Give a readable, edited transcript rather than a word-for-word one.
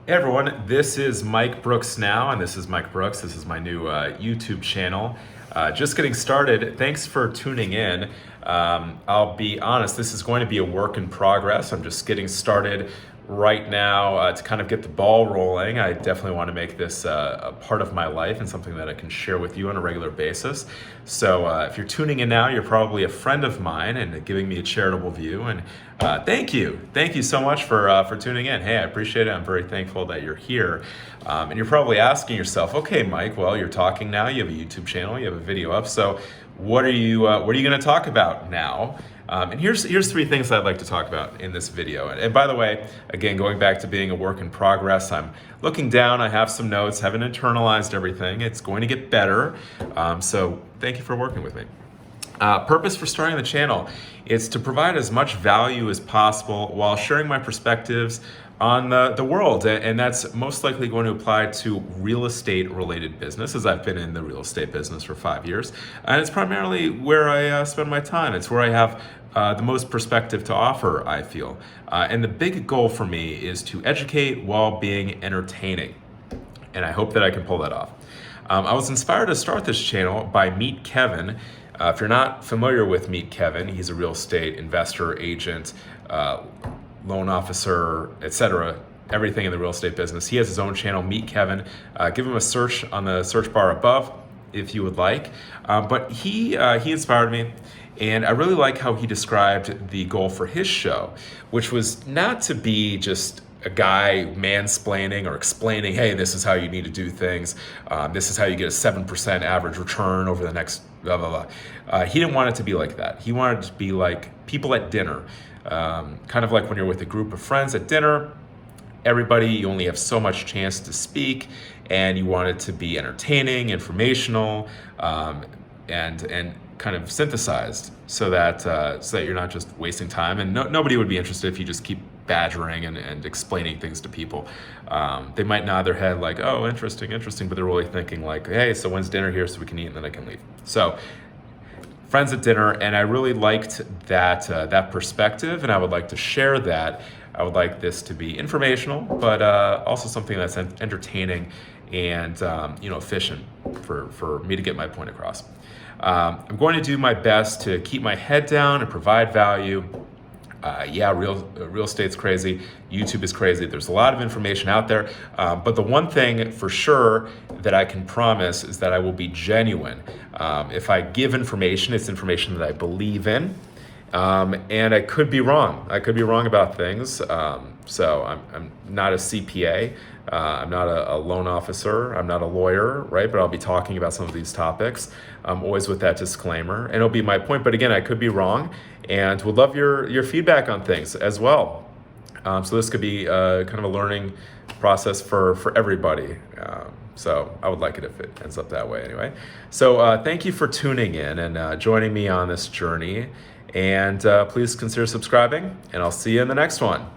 Hey everyone, this is Mike Brooks now, and this is Mike Brooks. This is my new YouTube channel. Just getting started. Thanks for tuning in. I'll be honest, this is going to be a work in progress. I'm just getting started right now to kind of get the ball rolling. I definitely want to make this a part of my life and something that I can share with you on a regular basis. So if you're tuning in now, you're probably a friend of mine and giving me a charitable view. And thank you so much for tuning in. Hey, I appreciate it. I'm very thankful that you're here. And you're probably asking yourself, okay, Mike, well, you're talking now. You have a YouTube channel. You have a video up. So what are you going to talk about now? And here's three things I'd like to talk about in this video. And by the way, again, going back to being a work in progress, I'm looking down, I have some notes, haven't internalized everything. It's going to get better. So thank you for working with me. Purpose for starting the channel is to provide as much value as possible while sharing my perspectives on the world, and that's most likely going to apply to real estate related business, as I've been in the real estate business for 5 years, and it's primarily where I spend my time. It's where I have the most perspective to offer, I feel, and the big goal for me is to educate while being entertaining, and I hope that I can pull that off. I was inspired to start this channel by Meet Kevin. If you're not familiar with Meet Kevin, he's a real estate investor, agent, loan officer, etc., everything in the real estate business. He has his own channel, Meet Kevin. Give him a search on the search bar above if you would like. But he inspired me, and I really like how he described the goal for his show, which was not to be just a guy mansplaining or explaining, hey, this is how you need to do things. This is how you get a 7% average return over the next blah, blah, blah. He didn't want it to be like that. He wanted it to be like people at dinner. Kind of like when you're with a group of friends at dinner, everybody, you only have so much chance to speak, and you want it to be entertaining, informational, and kind of synthesized so that you're not just wasting time. And nobody would be interested if you just keep badgering and explaining things to people. They might nod their head like, oh, interesting, but they're really thinking like, hey, so when's dinner here so we can eat and then I can leave. So friends at dinner, and I really liked that perspective, and I would like to share that. I would like this to be informational, but also something that's entertaining and efficient for me to get my point across. I'm going to do my best to keep my head down and provide value. Real estate's crazy. YouTube is crazy. There's a lot of information out there. But the one thing for sure that I can promise is that I will be genuine. If I give information, it's information that I believe in. And I could be wrong. I could be wrong about things. So I'm not a CPA. I'm not a loan officer. I'm not a lawyer, right? But I'll be talking about some of these topics, always with that disclaimer. And it'll be my point. But again, I could be wrong, and would love your feedback on things as well. So this could be kind of a learning process for everybody. So I would like it if it ends up that way anyway. So thank you for tuning in and joining me on this journey. And please consider subscribing, and I'll see you in the next one.